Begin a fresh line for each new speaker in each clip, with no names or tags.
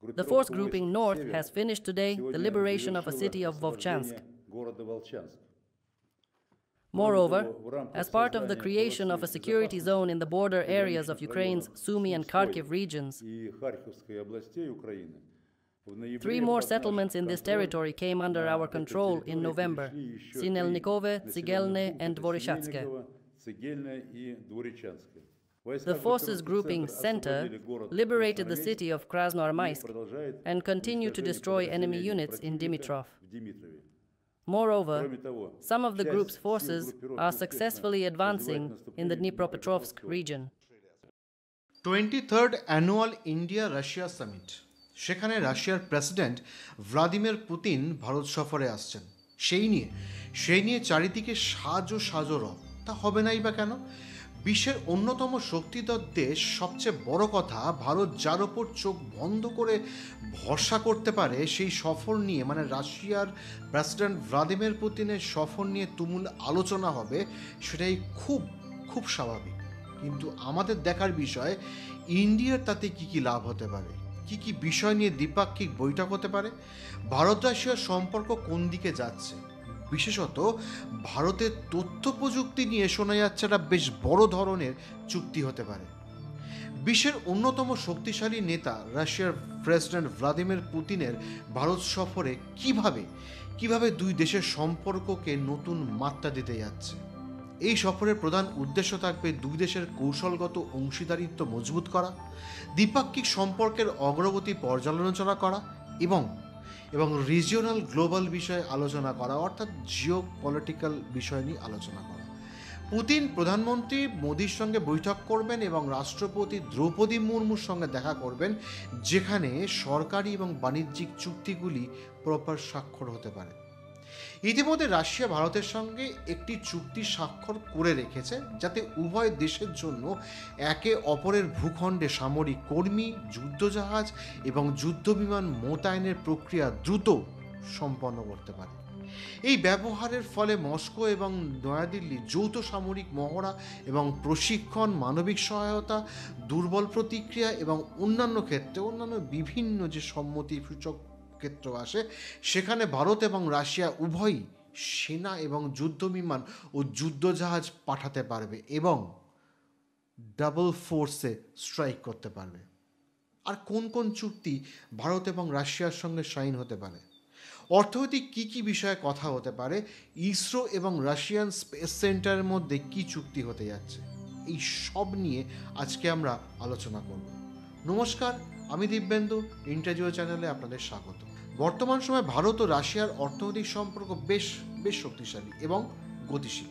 The force grouping north has finished today the liberation of a city of Vovchansk. Moreover, as part of the creation of a security zone in the border areas of Ukraine's Sumy and Kharkiv regions, 3 more settlements in this territory came under our control in November: Sinelnikove, Tsigelne, and Dvorichatske. The forces grouping Center liberated the city of Krasnoarmysk and continue to destroy enemy units in Dimitrov. Moreover, some of the group's forces are successfully advancing in the Dnipropetrovsk region.
23rd Annual India-Russia Summit. সেখানে রাশিয়ার president Vladimir Putin Bharat সফরে আসছেন। সেই নিয়ে চারিদিকে সাজো রব। তা হবে নাই বা কেন? বিশ্বের অন্যতম শক্তিধর দেশ, সবচেয়ে বড় কথা ভারত যার ওপর চোখ বন্ধ করে ভরসা করতে পারে, সেই সফর নিয়ে মানে রাশিয়ার প্রেসিডেন্ট ভ্লাদিমির পুতিনের সফর নিয়ে তুমুল আলোচনা হবে, সেটাই খুব স্বাভাবিক। কিন্তু আমাদের দেখার বিষয় ইন্ডিয়ার তাতে কি লাভ হতে পারে, কি বিষয় নিয়ে দ্বিপাক্ষিক বৈঠক হতে পারে, ভারত রাশিয়ার সম্পর্ক কোন দিকে যাচ্ছে। বিশেষত ভারতের তথ্য প্রযুক্তি নিয়ে শোনা যাচ্ছে একটা বেশ বড় ধরনের চুক্তি হতে পারে। বিশ্বের অন্যতম শক্তিশালী নেতা রাশিয়ার প্রেসিডেন্ট ভ্লাদিমির পুতিনের ভারত সফরে কিভাবে দুই দেশের সম্পর্ককে নতুন মাত্রা দিতে যাচ্ছে। এই সফরের প্রধান উদ্দেশ্য থাকবে দুই দেশের কৌশলগত অংশীদারিত্ব মজবুত করা, দ্বিপাক্ষিক সম্পর্কের অগ্রগতি পর্যালোচনা করা এবং রিজিওনাল গ্লোবাল বিষয়ে আলোচনা করা, অর্থাৎ জিও পলিটিক্যাল বিষয় নিয়ে আলোচনা করা। পুতিন প্রধানমন্ত্রী মোদির সঙ্গে বৈঠক করবেন এবং রাষ্ট্রপতি দ্রৌপদী মুর্মুর সঙ্গে দেখা করবেন, যেখানে সরকারি এবং বাণিজ্যিক চুক্তিগুলি প্রপার স্বাক্ষর হতে পারে। ইতিমধ্যে রাশিয়া ভারতের সঙ্গে একটি চুক্তি স্বাক্ষর করে রেখেছে, যাতে উভয় দেশের জন্য একে অপরের ভূখণ্ডে সামরিক কর্মী, যুদ্ধজাহাজ এবং যুদ্ধবিমান মোতায়েনের প্রক্রিয়া দ্রুত সম্পন্ন করতে পারে। এই ব্যবহারের ফলে মস্কো এবং নয়াদিল্লি যৌথ সামরিক মহড়া এবং প্রশিক্ষণ, মানবিক সহায়তা, দুর্বল প্রতিক্রিয়া এবং অন্যান্য বিভিন্ন যে সম্মতি সূচক ক্ষেত্র আসে, সেখানে ভারত এবং রাশিয়া উভয়ই সেনা এবং যুদ্ধবিমান ও যুদ্ধজাহাজ পাঠাতে পারবে এবং ডাবল ফোর্সে স্ট্রাইক করতে পারবে। আর কোন চুক্তি ভারত এবং রাশিয়ার সঙ্গে সাইন হতে পারে, অর্থনৈতিক কি বিষয়ে কথা হতে পারে, ইসরো এবং রাশিয়ান স্পেস সেন্টারের মধ্যে কি চুক্তি হতে যাচ্ছে, এই সব নিয়ে আজকে আমরা আলোচনা করব। নমস্কার, আমি দিব্যেন্দু, ইন্টারজিও চ্যানেলে আপনাদের স্বাগত। বর্তমান সময়ে ভারত ও রাশিয়ার অর্থনৈতিক সম্পর্ক বেশ শক্তিশালী এবং গতিশীল।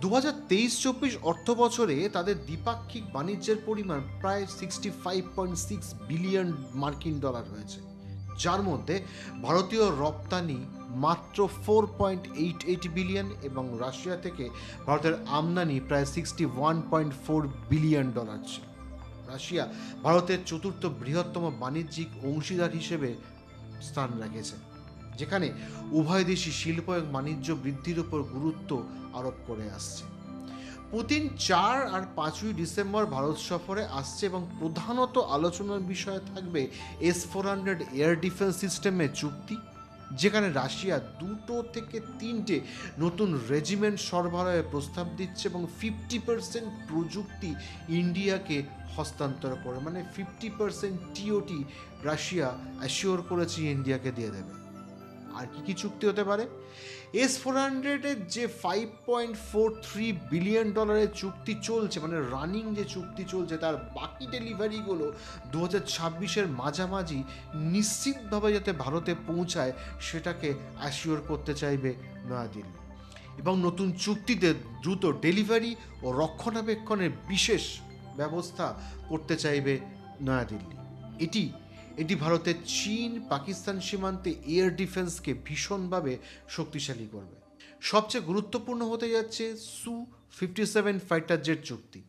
2023-24 অর্থ বছরে তাদের দ্বিপাক্ষিক বাণিজ্যের পরিমাণ প্রায় $65.6 বিলিয়ন মার্কিন ডলার হয়েছে, যার মধ্যে ভারতীয় রপ্তানি মাত্র 4.88 বিলিয়ন এবং রাশিয়া থেকে ভারতের আমদানি প্রায় $61.4 বিলিয়ন ডলার ছিল। রাশিয়া ভারতের চতুর্থ বৃহত্তম বাণিজ্যিক অংশীদার হিসেবে স্থান রেখেছে, যেখানে উভয় দেশই শিল্প এবং বাণিজ্য বৃদ্ধির উপর গুরুত্ব আরোপ করে আসছে। পুতিন 4 আর 5 ডিসেম্বর ভারত সফরে আসছে এবং প্রধানত আলোচনার বিষয় থাকবে S-400 এয়ার ডিফেন্স সিস্টেমের চুক্তি, যেখানে রাশিয়া 2 থেকে 3টে নতুন রেজিমেন্ট সরবরাহের প্রস্তাব দিচ্ছে এবং 50% প্রযুক্তি ইন্ডিয়াকে হস্তান্তর করে, মানে 50% TOT রাশিয়া অ্যাসিওর করেছে ইন্ডিয়াকে দিয়ে দেবে। আর কি চুক্তি হতে পারে? S-400 এর যে $5.43 বিলিয়ন ডলারের চুক্তি চলছে, মানে রানিং যে চুক্তি চলছে, তার বাকি ডেলিভারিগুলো 2026-এর মাঝামাঝি নিশ্চিতভাবে যাতে ভারতে পৌঁছায়, সেটাকে অ্যাসিওর করতে চাইবে নয়াদিল্লি। এবং নতুন চুক্তিতে দ্রুত ডেলিভারি ও রক্ষণাবেক্ষণের বিশেষ ব্যবস্থা করতে চাইবে নয়াদিল্লি। এটি ভারতের চীন পাকিস্তান সীমান্তে এয়ার ডিফেন্সকে ভীষণভাবে শক্তিশালী করবে। সবচেয়ে গুরুত্বপূর্ণ হতে যাচ্ছে Su-57 ফাইটার জেট চুক্তি।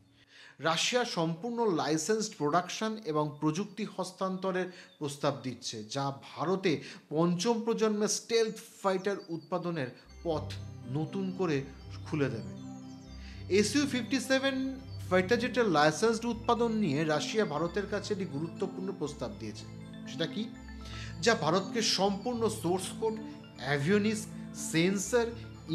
রাশিয়া সম্পূর্ণ লাইসেন্সড প্রোডাকশন এবং প্রযুক্তি হস্তান্তরের প্রস্তাব দিচ্ছে, যা ভারতে পঞ্চম প্রজন্মের স্টেলথ ফাইটার উৎপাদনের পথ নতুন করে খুলে দেবে। Su-57 ফাইটার জেটের লাইসেন্সড উৎপাদন নিয়ে রাশিয়া ভারতের কাছে একটি গুরুত্বপূর্ণ প্রস্তাব দিয়েছে। সেটা কি? যা ভারতকে সম্পূর্ণ source code, avionics, sensor,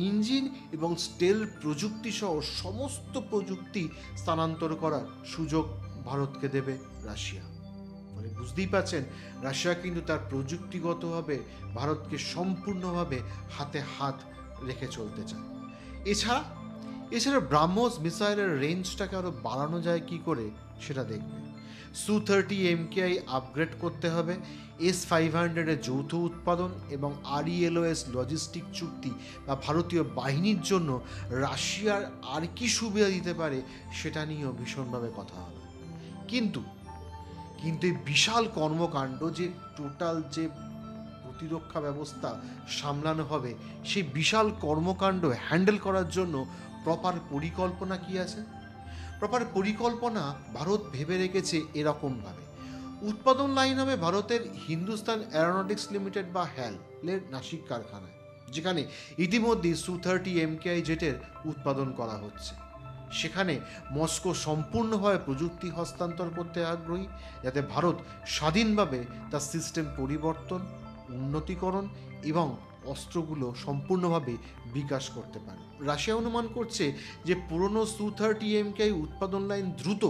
engine এবং স্টেল প্রযুক্তি সহ সমস্ত প্রযুক্তি স্থানান্তর করার সুযোগ ভারতকে দেবে রাশিয়া। মানে বুঝতেই পারছেন, রাশিয়া কিন্তু তার প্রযুক্তিগতভাবে ভারতকে সম্পূর্ণভাবে হাতে হাত রেখে চলতে চায়। এছাড়া ব্রাহ্মোস মিসাইলের রেঞ্জটাকে আরও বাড়ানো যায় কি করে সেটা দেখবে। Su-30 MKI আপগ্রেড করতে হবে, S-500-এর যৌথ উৎপাদন এবং RELOS লজিস্টিক চুক্তি বা ভারতীয় বাহিনীর জন্য রাশিয়ার আর কি সুবিধা দিতে পারে সেটা নিয়েও ভীষণভাবে কথা হবে। কিন্তু এই বিশাল কর্মকাণ্ড, যে টোটাল যে প্রতিরক্ষা ব্যবস্থা সামলানো হবে, সেই বিশাল কর্মকাণ্ড হ্যান্ডেল করার জন্য প্রপার পরিকল্পনা কি আছে? প্রপার পরিকল্পনা ভারত ভেবে রেখেছে এরকমভাবে। উৎপাদন লাইন হবে ভারতের হিন্দুস্তান অ্যারোনটিক্স লিমিটেড বা হ্যালের নাসিক কারখানায়, যেখানে ইতিমধ্যে Su-30 MKI জেটের উৎপাদন করা হচ্ছে। সেখানে মস্কো সম্পূর্ণভাবে প্রযুক্তি হস্তান্তর করতে আগ্রহী, যাতে ভারত স্বাধীনভাবে তার সিস্টেম পরিবর্তন, উন্নতিকরণ এবং অস্ত্রগুলো সম্পূর্ণভাবে বিকাশ করতে পারে। রাশিয়া অনুমান করছে যে পুরনো Su-30 MKI উৎপাদন লাইন দ্রুত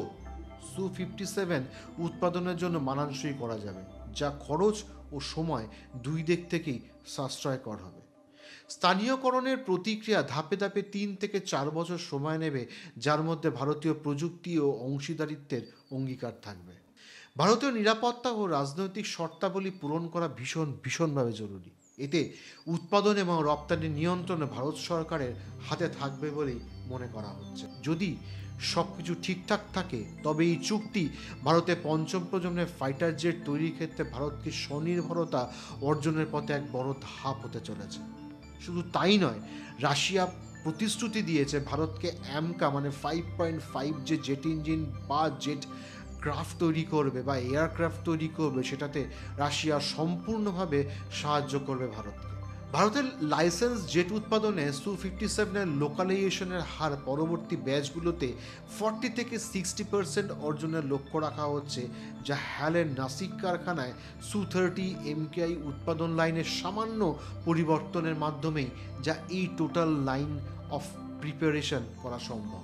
Su-57 উৎপাদনের জন্য মানানসই করা যাবে, যা খরচ ও সময় দুই দিক থেকেই সাশ্রয়কর হবে। স্থানীয়করণের প্রতিক্রিয়া ধাপে ধাপে 3 থেকে 4 বছর সময় নেবে, যার মধ্যে ভারতীয় প্রযুক্তি ও অংশীদারিত্বের অঙ্গীকার থাকবে। ভারতীয় নিরাপত্তা ও রাজনৈতিক শর্তাবলী পূরণ করা ভীষণভাবে জরুরি। এতে উৎপাদন এবং রপ্তানি নিয়ন্ত্রণে ভারত সরকারের হাতে থাকবে বলেই মনে করা হচ্ছে। যদি সব কিছু ঠিকঠাক থাকে, তবে এই চুক্তি ভারতের পঞ্চম প্রজন্মের ফাইটার জেট তৈরির ক্ষেত্রে ভারতকে স্বনির্ভরতা অর্জনের পথে এক বড় ধাপ হতে চলেছে। শুধু তাই নয়, রাশিয়া প্রতিশ্রুতি দিয়েছে ভারতকে অ্যামকা মানে 5.5 যে জেট ইঞ্জিন বা জেট ক্রাফট তৈরি করবে বা এয়ারক্রাফট তৈরি করবে, সেটাতে রাশিয়া সম্পূর্ণভাবে সাহায্য করবে ভারতকে। ভারতের লাইসেন্স জেট উৎপাদনে Su-57-এর লোকালাইজেশনের হার পরবর্তী ব্যাচগুলোতে 40 থেকে 60% অর্জনের লক্ষ্য রাখা হচ্ছে, যা হ্যালের নাসিক কারখানায় Su-30 MKI উৎপাদন লাইনের সামান্য পরিবর্তনের মাধ্যমেই, যা এই টোটাল লাইন অফ প্রিপারেশন করা সম্ভব।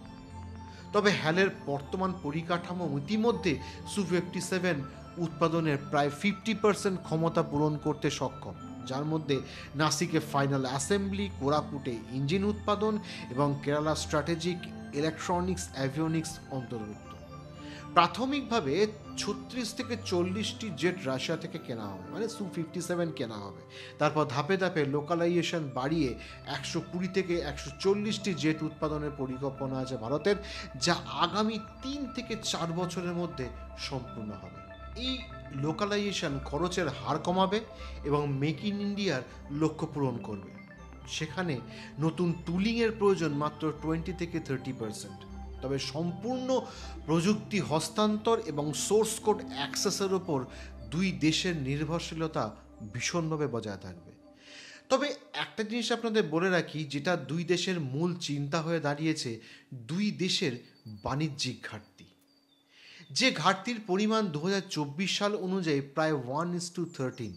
তবে হ্যালের বর্তমান পরিকাঠামো ইতিমধ্যে Su-57 উৎপাদনের প্রায় 50% ক্ষমতা পূরণ করতে সক্ষম, যার মধ্যে নাসিকে ফাইনাল অ্যাসেম্বলি, কোরাপুটে ইঞ্জিন উৎপাদন এবং কেরালা স্ট্র্যাটেজিক ইলেকট্রনিক্স অ্যাভিওনিক্স অন্তর্ভুক্ত। প্রাথমিকভাবে 36 থেকে 40টি জেট রাশিয়া থেকে কেনা হবে, মানে Su-57 কেনা হবে। তারপর ধাপে ধাপে লোকালাইজেশন বাড়িয়ে 120 থেকে 140টি জেট উৎপাদনের পরিকল্পনা আছে ভারতের, যা আগামী 3 থেকে 4 বছরের মধ্যে সম্পূর্ণ হবে। এই লোকালাইজেশন খরচের হার কমাবে এবং মেক ইন ইন্ডিয়ার লক্ষ্য পূরণ করবে। সেখানে নতুন টুলিংয়ের প্রয়োজন মাত্র 20 থেকে 30%। তবে সম্পূর্ণ প্রযুক্তি হস্তান্তর এবং সোর্স কোড অ্যাক্সেসের ওপর দুই দেশের নির্ভরশীলতা ভীষণভাবে বজায় থাকবে। তবে একটা জিনিস আপনাদের বলে রাখি, যেটা দুই দেশের মূল চিন্তা হয়ে দাঁড়িয়েছে, দুই দেশের বাণিজ্যিক ঘাটতি। যে ঘাটতির পরিমাণ 2024 সাল অনুযায়ী প্রায় 1:13,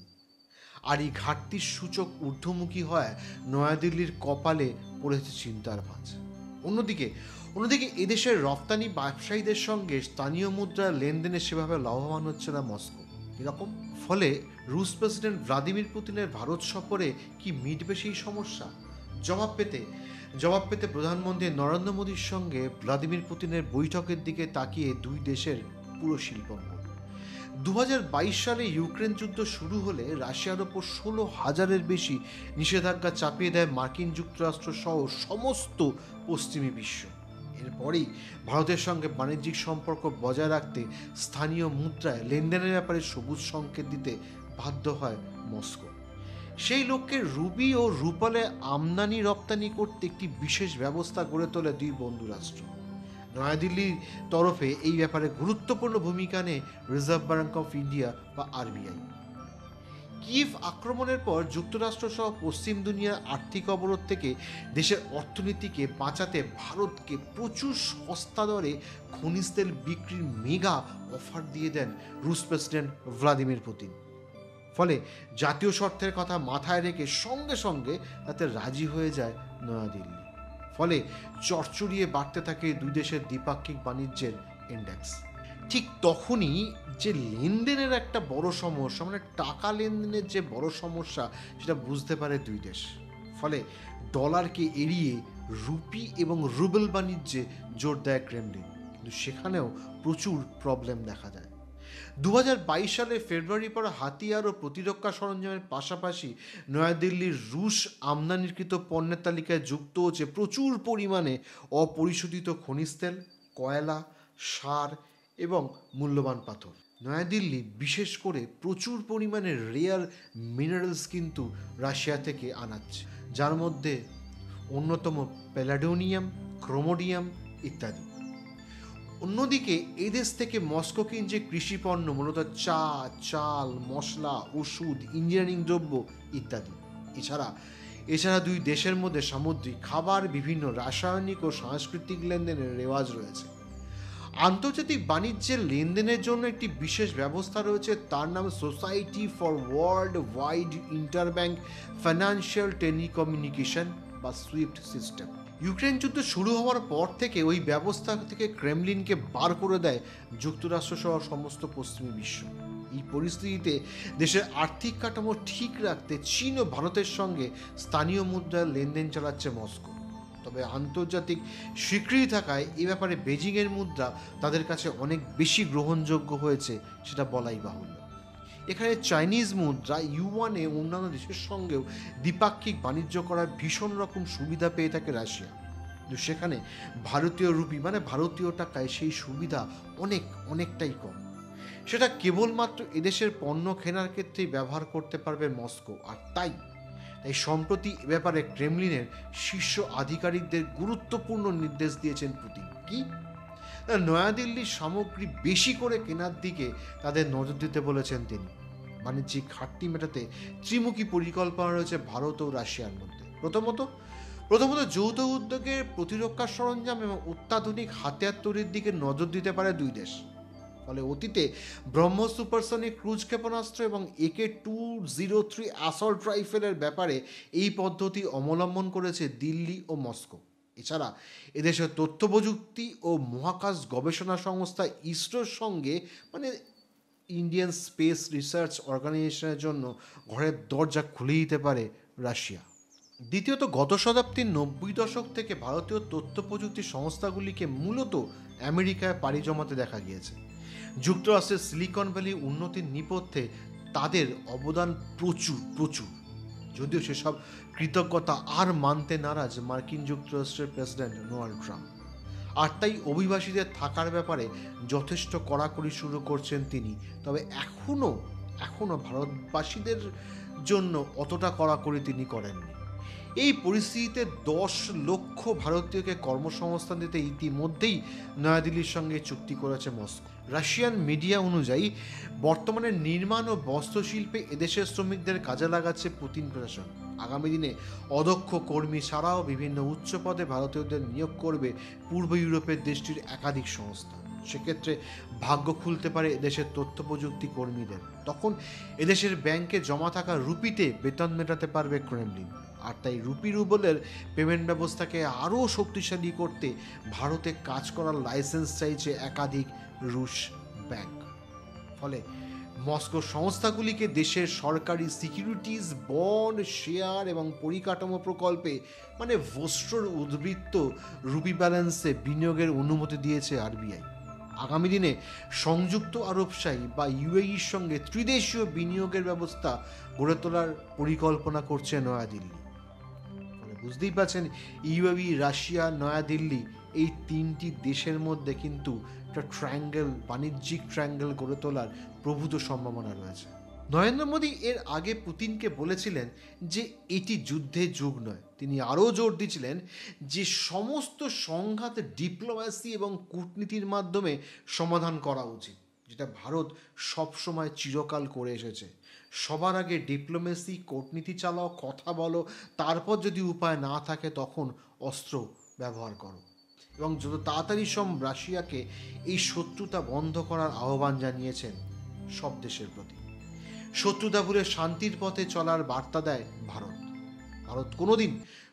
আর এই ঘাটতির সূচক ঊর্ধ্বমুখী হয় নয়াদিল্লির কপালে পড়েছে চিন্তার ভাঁজ। অন্যদিকে এদেশের রপ্তানি ব্যবসায়ীদের সঙ্গে স্থানীয় মুদ্রার লেনদেনে সেভাবে লাভবান হচ্ছে না মস্কো। এরকম ফলে রুশ প্রেসিডেন্ট ভ্লাদিমির পুতিনের ভারত সফরে কি মিটবে সেই সমস্যা? জবাব পেতে প্রধানমন্ত্রী নরেন্দ্র মোদীর সঙ্গে ভ্লাদিমির পুতিনের বৈঠকের দিকে তাকিয়ে দুই দেশের পুরো শিল্পঙ্গন। 2022 সালে ইউক্রেন যুদ্ধ শুরু হলে রাশিয়ার ওপর 16,000-এর বেশি নিষেধাজ্ঞা চাপিয়ে দেয় মার্কিন যুক্তরাষ্ট্র সহ সমস্ত পশ্চিমী বিশ্ব। এরপরেই ভারতের সঙ্গে বাণিজ্যিক সম্পর্ক বজায় রাখতে স্থানীয় মুদ্রায় লেনদেনের ব্যাপারে সবুজ সংকেত দিতে বাধ্য হয় মস্কো। সেই লক্ষ্যে রুবি ও রুপলে আমদানি রপ্তানি করতে একটি বিশেষ ব্যবস্থা গড়ে তোলে দুই বন্ধু রাষ্ট্র। নয়াদিল্লির তরফে এই ব্যাপারে গুরুত্বপূর্ণ ভূমিকা নেয় রিজার্ভ ব্যাঙ্ক অফ ইন্ডিয়া বা RBI। কিয়েভ আক্রমণের পর যুক্তরাষ্ট্র সহ পশ্চিম দুনিয়ার আর্থিক অবরোধ থেকে দেশের অর্থনীতিকে বাঁচাতে ভারতকে প্রচুর সস্তা দরে খনিজ তেল বিক্রির মেগা অফার দিয়ে দেন রুশ প্রেসিডেন্ট ভ্লাদিমির পুতিন। ফলে জাতীয় স্বার্থের কথা মাথায় রেখে সঙ্গে সঙ্গে তাতে রাজি হয়ে যায় নয়াদিল্লি। ফলে চড়চড়িয়ে বাড়তে থাকে দুই দেশের দ্বিপাক্ষিক বাণিজ্যের ইন্ডেক্স। ঠিক তখনই যে লেনদেনের একটা বড় সমস্যা, মানে টাকা লেনদেনের যে বড় সমস্যা, সেটা বুঝতে পারে দুই দেশ। ফলে ডলারকে এড়িয়ে রুপি এবং রুবেল বাণিজ্যে জোর দেয় ক্রেমলিন, কিন্তু সেখানেও প্রচুর প্রবলেম দেখা যায়। 2022 সালে ফেব্রুয়ারির পর হাতিয়ার ও প্রতিরক্ষা সরঞ্জামের পাশাপাশি নয়াদিল্লির রুশ আমদানিকৃত পণ্যের তালিকায় যুক্ত হচ্ছে প্রচুর পরিমাণে অপরিশোধিত খনিজ তেল, কয়লা, সার এবং মূল্যবান পাথর। নয়াদিল্লি বিশেষ করে প্রচুর পরিমাণে রেয়ার মিনারেলস কিন্তু রাশিয়া থেকে আনাচ্ছে, যার মধ্যে অন্যতম প্যালাডোনিয়াম, ক্রোমোডিয়াম ইত্যাদি। অন্যদিকে এদেশ থেকে মস্কো কিনছে কৃষিপণ্য, মূলত চা, চাল, মশলা, ওষুধ, ইঞ্জিনিয়ারিং দ্রব্য ইত্যাদি। এছাড়া দুই দেশের মধ্যে সামুদ্রিক খাবার, বিভিন্ন রাসায়নিক ও সাংস্কৃতিক লেনদেনের রেওয়াজ রয়েছে। আন্তর্জাতিক বাণিজ্যের লেনদেনের জন্য একটি বিশেষ ব্যবস্থা রয়েছে, তার নাম society for world wide interbank financial telecommunication বা সুইফট সিস্টেম। ইউক্রেন যুদ্ধ শুরু হওয়ার পর থেকে ওই ব্যবস্থা থেকে ক্রেমলিনকে বার করে দেয় যুক্তরাষ্ট্র সহ সমস্ত পশ্চিমী বিশ্ব। এই পরিস্থিতিতে দেশের আর্থিক কাঠামো ঠিক রাখতে চীন ও ভারতের সঙ্গে স্থানীয় মুদ্রার লেনদেন চালাচ্ছে মস্কো। তবে আন্তর্জাতিক স্বীকৃতি থাকায় এ ব্যাপারে বেজিংয়ের মুদ্রা তাদের কাছে অনেক বেশি গ্রহণযোগ্য হয়েছে, সেটা বলাই বাহুল্য। এখানে চাইনিজ মুদ্রা ইউয়ানে অন্যান্য দেশের সঙ্গেও দ্বিপাক্ষিক বাণিজ্য করার ভীষণ রকম সুবিধা পেয়ে থাকে রাশিয়া, কিন্তু সেখানে ভারতীয় রুপি মানে ভারতীয় টাকায় সেই সুবিধা অনেকটাই কম। সেটা কেবলমাত্র এদেশের পণ্য কেনার ক্ষেত্রেই ব্যবহার করতে পারবে মস্কো। আর তাই সম্প্রতি এ ব্যাপারে ক্রেমলিনের শীর্ষ আধিকারিকদের গুরুত্বপূর্ণ নির্দেশ দিয়েছেন পুতিন। কি? নয়াদিল্লির সামগ্রী বেশি করে কেনার দিকে তাদের নজর দিতে বলেছেন তিনি। বাণিজ্যিক ঘাটতি মেটাতে ত্রিমুখী পরিকল্পনা রয়েছে ভারত ও রাশিয়ার মধ্যে। প্রথমত যৌথ উদ্যোগে প্রতিরক্ষা সরঞ্জাম এবং অত্যাধুনিক হাতিয়ার তৈরির দিকে নজর দিতে পারে দুই দেশ। ফলে অতীতে ব্রহ্মোস সুপারসনিক ক্রুজ ক্ষেপণাস্ত্র এবং AK-203 অ্যাসল্ট রাইফেলের ব্যাপারে এই পদ্ধতি অবলম্বন করেছে দিল্লি ও মস্কো। এছাড়া এদেশের তথ্য প্রযুক্তি ও মহাকাশ গবেষণা সংস্থা ইসরোর সঙ্গে মানে ইন্ডিয়ান স্পেস রিসার্চ অর্গানাইজেশনের জন্য ঘরের দরজা খুলে দিতে পারে রাশিয়া। দ্বিতীয়ত, গত শতাব্দীর 90 দশক থেকে ভারতীয় তথ্য প্রযুক্তি সংস্থাগুলিকে মূলত আমেরিকায় পাড়ি জমাতে দেখা গিয়েছে। যুক্তরাষ্ট্রের সিলিকন ভ্যালি উন্নতির নেপথ্যে তাদের অবদান প্রচুর, যদিও সেসব কৃতজ্ঞতা আর মানতে নারাজ মার্কিন যুক্তরাষ্ট্রের প্রেসিডেন্ট ডোনাল্ড ট্রাম্প। আর তাই অভিবাসীদের থাকার ব্যাপারে যথেষ্ট কড়াকড়ি শুরু করছেন তিনি। তবে এখনো ভারতবাসীদের জন্য অতটা কড়াকড়ি তিনি করেননি। এই পরিস্থিতিতে 10 লক্ষ ভারতীয়কে কর্মসংস্থান দিতে ইতিমধ্যেই নয়াদিল্লির সঙ্গে চুক্তি করেছে মস্কো। রাশিয়ান মিডিয়া অনুযায়ী বর্তমানে নির্মাণ ও বস্ত্রশিল্পে এদেশের শ্রমিকদের কাজে লাগাচ্ছে পুতিন প্রশাসন। আগামী দিনে অদক্ষ কর্মী ছাড়াও বিভিন্ন উচ্চ পদে ভারতীয়দের নিয়োগ করবে পূর্ব ইউরোপের দেশটির একাধিক সংস্থা। সেক্ষেত্রে ভাগ্য খুলতে পারে এদেশের তথ্য প্রযুক্তি কর্মীদের। তখন এদেশের ব্যাংকে জমা থাকা রুপিতে বেতন মেটাতে পারবে ক্রেমলিন। আর তাই রুপি রুবেলের পেমেন্ট ব্যবস্থাকে আরও শক্তিশালী করতে ভারতে কাজ করার লাইসেন্স চাইছে একাধিক রুশ ব্যাংক। ফলে মস্কো সংস্থাগুলিকে দেশের সরকারি সিকিউরিটিজ, বন্ড, শেয়ার এবং পরিকাঠামো প্রকল্পে মানে ভোস্ট্রর উদ্বৃত্ত রুপি ব্যালেন্সে বিনিয়োগের অনুমতি দিয়েছে আরবিআই। আগামী দিনে সংযুক্ত আরবশাহী বা ইউএইর সঙ্গে ত্রিদেশীয় বিনিয়োগের ব্যবস্থা গড়ে তোলার পরিকল্পনা করছে নয়াদিল্লি। বুঝতেই পারছেন, ইউএই, রাশিয়া, নয়াদিল্লি এই তিনটি দেশের মধ্যে কিন্তু একটা বাণিজ্যিক ট্রায়াঙ্গেল গড়ে তোলার প্রভূত সম্ভাবনা রয়েছে। নরেন্দ্র মোদী এর আগে পুতিনকে বলেছিলেন যে এটি যুদ্ধের যুগ নয়। তিনি আরও জোর দিয়েছিলেন যে সমস্ত সংঘাত ডিপ্লোম্যাসি এবং কূটনীতির মাধ্যমে সমাধান করা উচিত, যেটা ভারত সবসময় চিরকাল করে এসেছে। সবার আগে ডিপ্লোমেসি, কূটনীতি চালাও, কথা বলো, তারপর যদি উপায় না থাকে তখন অস্ত্র ব্যবহার করো, এবং যত তাড়াতাড়ি রাশিয়াকে এই শত্রুতা বন্ধ করার আহ্বান জানিয়েছেন সব দেশের প্রতি। শত্রুতা ভুলে শান্তির পথে চলার বার্তা দেয় ভারত। ভারত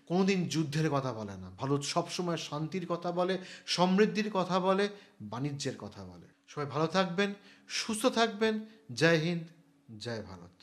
কোনোদিন যুদ্ধের কথা বলে না। ভারত সবসময় শান্তির কথা বলে, সমৃদ্ধির কথা বলে, বাণিজ্যের কথা বলে। সবাই ভালো থাকবেন, সুস্থ থাকবেন। জয় হিন্দ, জয় ভারত।